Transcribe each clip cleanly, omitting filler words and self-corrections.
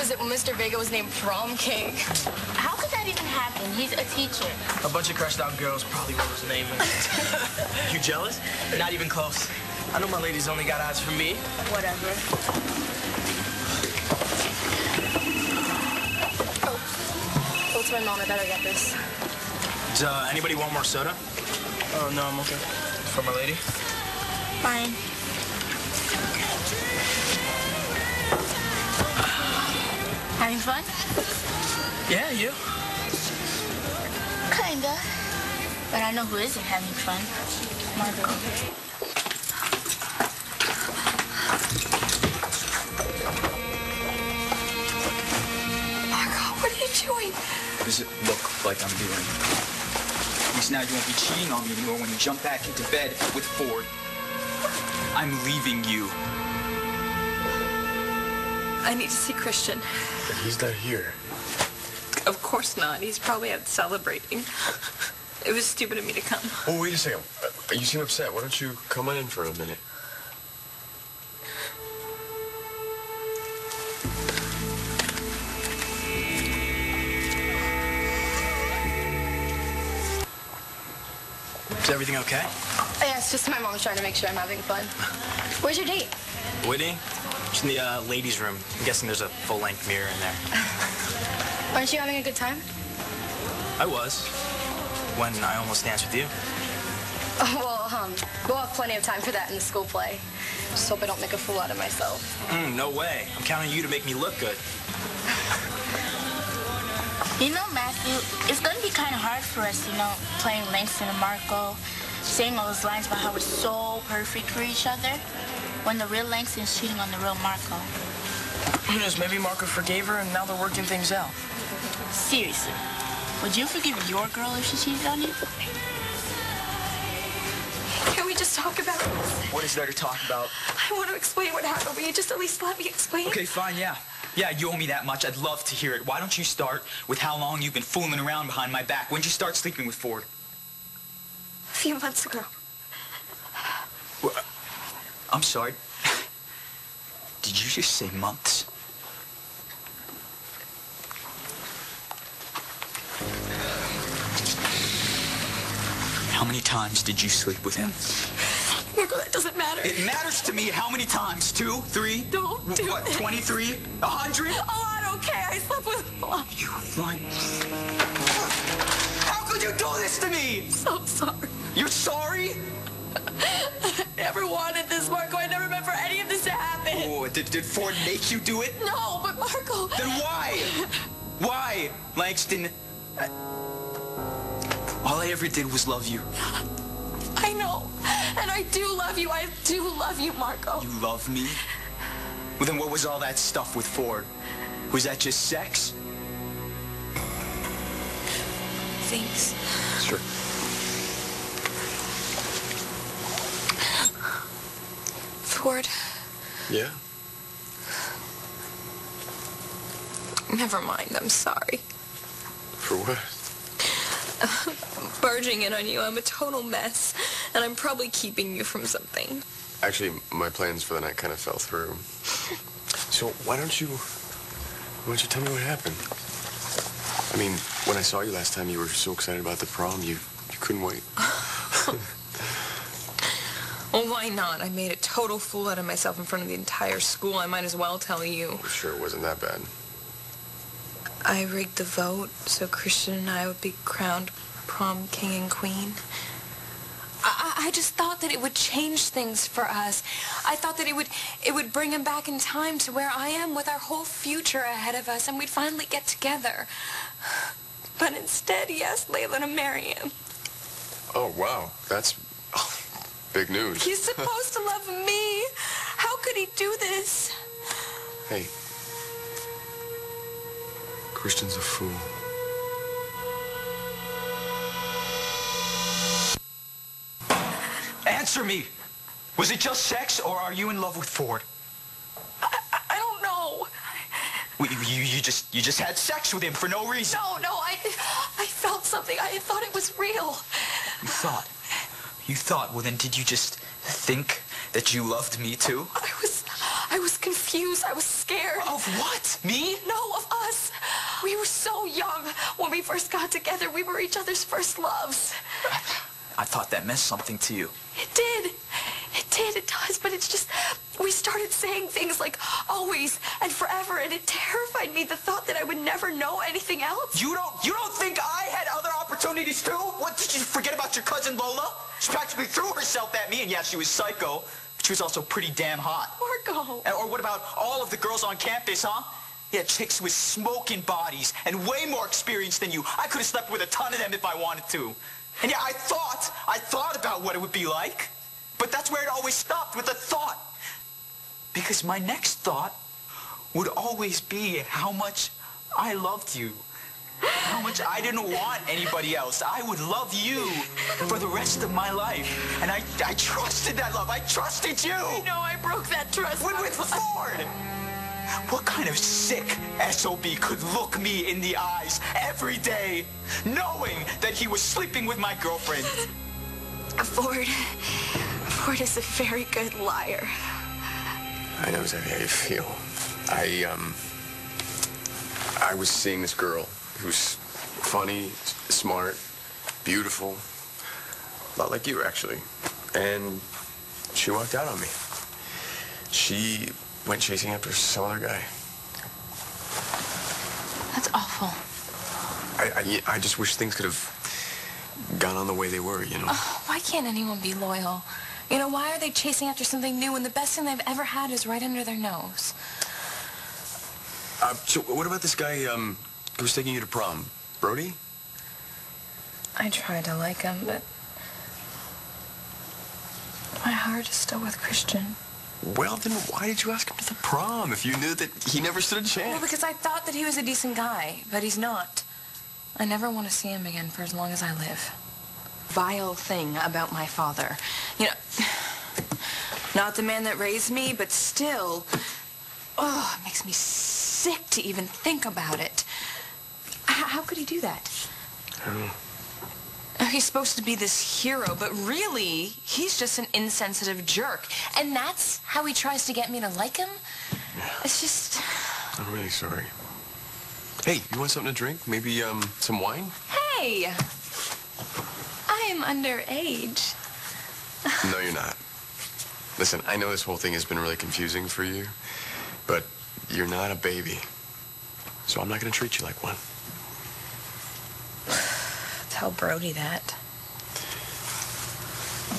was it when Mr. Vega was named prom king? How could that even happen? He's a teacher. A bunch of crushed out girls probably wrote his name. You jealous? Not even close. I know my ladies only got eyes for me. Whatever. Oh, it's my mom. I better get this. Does anybody want more soda? Oh, no, I'm okay. For my lady? Fine. Having fun? Yeah, you? Kinda. But I know who isn't having fun. Margot. Margot, what are you doing? What does it look like I'm doing? At least now you won't be cheating on me anymore when you jump back into bed with Ford. I'm leaving you. I need to see Christian. But he's not here. Of course not. He's probably out celebrating. It was stupid of me to come. Oh, wait a second. You seem upset. Why don't you come on in for a minute? Is everything okay? Yeah, it's just my mom's trying to make sure I'm having fun. Where's your date? Whitney? She's in the ladies' room. I'm guessing there's a full-length mirror in there. Aren't you having a good time? I was. When I almost danced with you. Oh, well, we'll have plenty of time for that in the school play. Just hope I don't make a fool out of myself. No way. I'm counting on you to make me look good. You know, Matthew, it's going to be kind of hard for us, you know, playing Langston and Marco, saying all those lines about how we're so perfect for each other, when the real Langston's cheating on the real Marco. Who knows? Maybe Marco forgave her and now they're working things out. Seriously, would you forgive your girl if she cheated on you? Can we just talk about this? What is there to talk about? I want to explain what happened. Will you just at least let me explain? Okay, fine, yeah. Yeah, you owe me that much. I'd love to hear it. Why don't you start with how long you've been fooling around behind my back? When'd you start sleeping with Ford? A few months ago. Well, I'm sorry. Did you just say months? How many times did you sleep with him? Marco, that doesn't matter. It matters to me. How many times? 2, 3? Don't do what, it. 23? 100? Oh, I don't care. I slept with a lot. You lying. How could you do this to me? So sorry. You're sorry? I never wanted this, Marco. I never meant for any of this to happen. Oh, did Ford make you do it? No, but Marco. Then why? Why, Langston? All I ever did was love you. I know. And I do love you. I do love you, Marco. You love me? Well, then what was all that stuff with Ford? Was that just sex? Thanks. Sure. Ford. Yeah? Never mind. I'm sorry. For what? Barging in on you. I'm a total mess. And I'm probably keeping you from something. Actually, my plans for the night kind of fell through. So why don't you tell me what happened? I mean, when I saw you last time, you were so excited about the prom, you couldn't wait. Well, why not? I made a total fool out of myself in front of the entire school. I might as well tell you. I'm sure it wasn't that bad. I rigged the vote so Christian and I would be crowned prom king and queen. I just thought that it would change things for us. I thought that it would bring him back in time to where I am with our whole future ahead of us, and we'd finally get together. But instead, he asked Layla to marry him. Oh, wow. That's big news. He's supposed to love me. How could he do this? Hey. Christian's a fool. Answer me. Was it just sex, or are you in love with Ford? I don't know. You just had sex with him for no reason. No, I felt something. I thought it was real. You thought? Well, then did you just think that you loved me too? I was confused. confused. I was scared. Of what? Me? No, of us. We were so young. When we first got together, we were each other's first loves. I thought that meant something to you. It did. It did. It does. But it's just, we started saying things like always and forever, and it terrified me, the thought that I would never know anything else. You don't think I had other opportunities too? What, did you forget about your cousin Lola? She practically threw herself at me, and yeah, she was psycho, but she was also pretty damn hot. Marco. Or what about all of the girls on campus, huh? Yeah, chicks with smoking bodies and way more experience than you. I could have slept with a ton of them if I wanted to. And yeah, I thought about what it would be like. But that's where it always stopped, with a thought. Because my next thought would always be how much I loved you. How much I didn't want anybody else. I would love you for the rest of my life. And I trusted that love. I trusted you. I know I broke that trust. With Ford. What kind of sick SOB could look me in the eyes every day knowing that he was sleeping with my girlfriend? Ford is a very good liar. I know exactly how you feel. I was seeing this girl who's funny, smart, beautiful, a lot like you, actually. And she walked out on me. She went chasing after some other guy. That's awful. I just wish things could have gone on the way they were, you know? Oh, why can't anyone be loyal? You know, why are they chasing after something new when the best thing they've ever had is right under their nose? So what about this guy who was taking you to prom? Brody? I tried to like him, but my heart is still with Christian. Well, then why did you ask him to the prom if you knew that he never stood a chance? Well, because I thought that he was a decent guy, but he's not. I never want to see him again for as long as I live. Vile thing about my father. You know, not the man that raised me, but still, oh, it makes me sick to even think about it. How could he do that? I don't know. He's supposed to be this hero, but really, he's just an insensitive jerk. And that's how he tries to get me to like him? Yeah. It's just... I'm really sorry. Hey, you want something to drink? Maybe, some wine? Hey! I am underage. No, you're not. Listen, I know this whole thing has been really confusing for you, but you're not a baby. So I'm not going to treat you like one. Tell Brody that.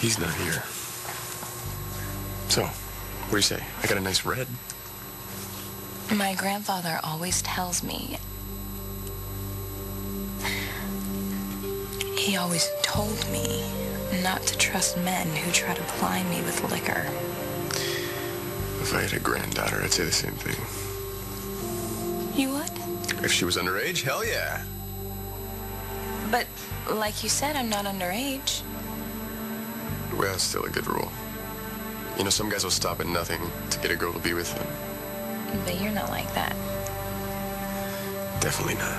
He's not here. So, what do you say? I got a nice red. My grandfather always tells me... He always told me not to trust men who try to ply me with liquor. If I had a granddaughter, I'd say the same thing. You would? If she was underage, hell yeah. But, like you said, I'm not underage. Well, it's still a good rule. You know, some guys will stop at nothing to get a girl to be with them. But you're not like that. Definitely not.